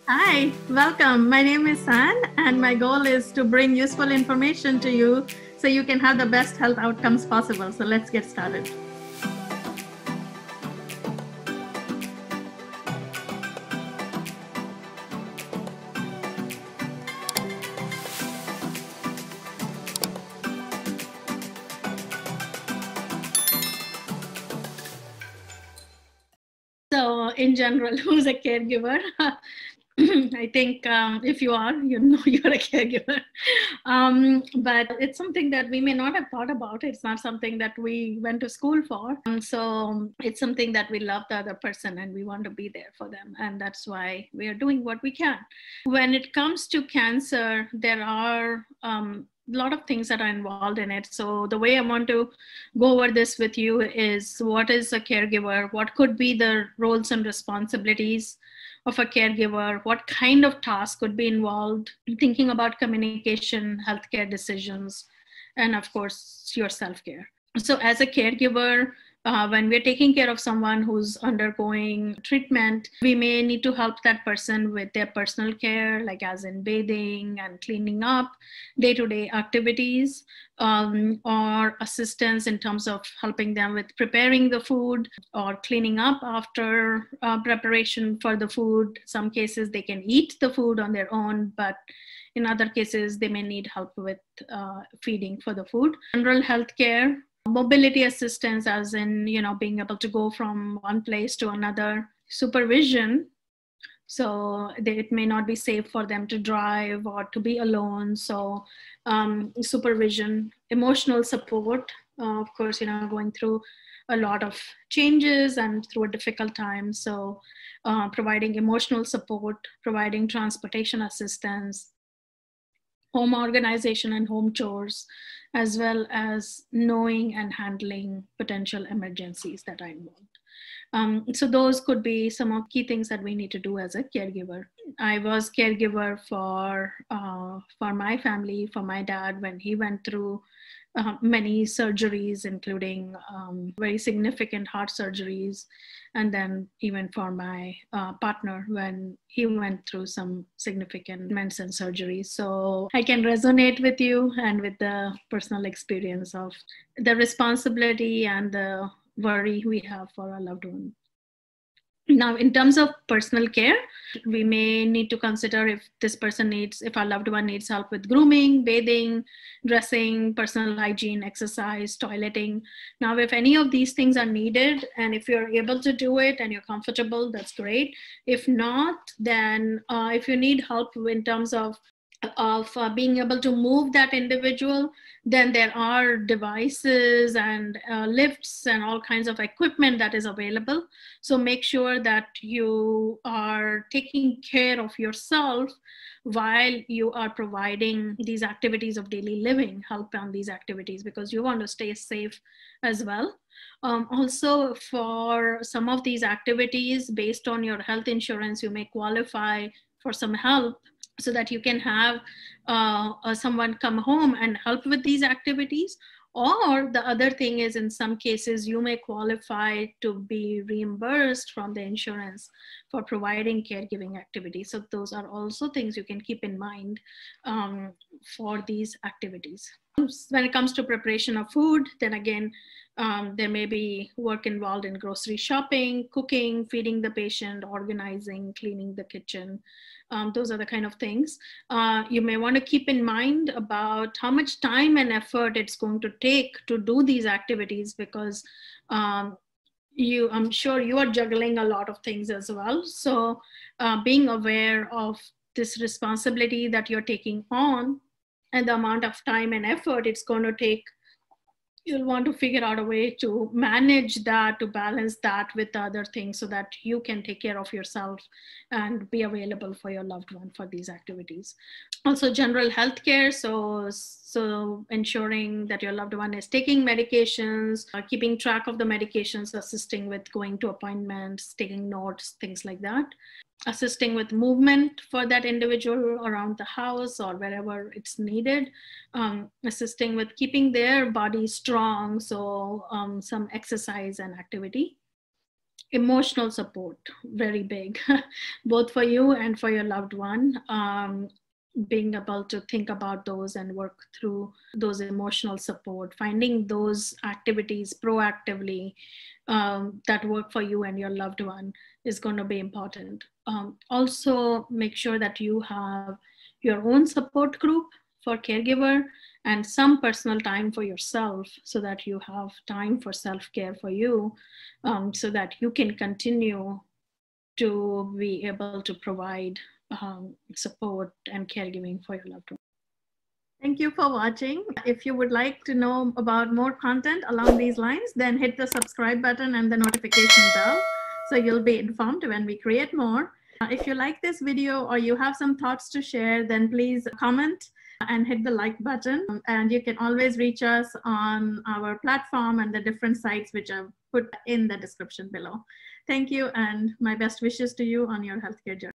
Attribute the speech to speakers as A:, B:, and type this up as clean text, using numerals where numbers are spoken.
A: Hi, welcome. My name is San, and my goal is to bring useful information to you so you can have the best health outcomes possible. So let's get started. So, in general, who's a caregiver? I think if you are, you know you're a caregiver. But it's something that we may not have thought about. It's not something that we went to school for. So it's something that we love the other person and we want to be there for them. And that's why we are doing what we can. When it comes to cancer, there are a lot of things that are involved in it. So the way I want to go over this with you is what is a caregiver? What could be the roles and responsibilities of a caregiver? What kind of task could be involved? Thinking about communication, healthcare decisions, and of course, your self-care. So as a caregiver, when we're taking care of someone who's undergoing treatment, we may need to help that person with their personal care, like as in bathing and cleaning up, day-to-day activities, or assistance in terms of helping them with preparing the food or cleaning up after preparation for the food. Some cases they can eat the food on their own, but in other cases, they may need help with feeding for the food. General health care, mobility assistance, as in, being able to go from one place to another. Supervision, so it may not be safe for them to drive or to be alone. So supervision, emotional support, of course, going through a lot of changes and through a difficult time. So providing emotional support, providing transportation assistance, home organization and home chores, as well as knowing and handling potential emergencies that are involved. So those could be some of key things that we need to do as a caregiver. I was caregiver for my family, for my dad when he went through many surgeries, including very significant heart surgeries, and then even for my partner when he went through some significant medicine surgeries. So I can resonate with you and with the personal experience of the responsibility and the worry we have for our loved one. Now, in terms of personal care, we may need to consider if our loved one needs help with grooming, bathing, dressing, personal hygiene, exercise, toileting. Now, if any of these things are needed, and if you're able to do it and you're comfortable, that's great. If not, then if you need help in terms of being able to move that individual, then there are devices and lifts and all kinds of equipment that is available. So make sure that you are taking care of yourself while you are providing these activities of daily living, help on these activities, because you want to stay safe as well. Also, for some of these activities, based on your health insurance, you may qualify for some help so that you can have someone come home and help with these activities. Or the other thing is, in some cases, you may qualify to be reimbursed from the insurance for providing caregiving activities. So those are also things you can keep in mind for these activities. When it comes to preparation of food, then again, there may be work involved in grocery shopping, cooking, feeding the patient, organizing, cleaning the kitchen. Those are the kind of things you may want to keep in mind about how much time and effort it's going to take to do these activities, because I'm sure you are juggling a lot of things as well. So being aware of this responsibility that you're taking on and the amount of time and effort it's going to take, you'll want to figure out a way to manage that, to balance that with other things so that you can take care of yourself and be available for your loved one for these activities. Also, general health care. So ensuring that your loved one is taking medications, keeping track of the medications, assisting with going to appointments, taking notes, things like that. Assisting with movement for that individual around the house or wherever it's needed, assisting with keeping their body strong, so some exercise and activity. Emotional support, very big, both for you and for your loved one. Being able to think about those and work through those emotional support, finding those activities proactively that work for you and your loved one is going to be important. Also, make sure that you have your own support group for caregiver and some personal time for yourself, so that you have time for self-care for you, so that you can continue to be able to provide support and caregiving for your loved one. Thank you for watching. If you would like to know about more content along these lines, then hit the subscribe button and the notification bell so you'll be informed when we create more. If you like this video or you have some thoughts to share, then please comment and hit the like button. And you can always reach us on our platform and the different sites which I've put in the description below. Thank you, and my best wishes to you on your healthcare journey.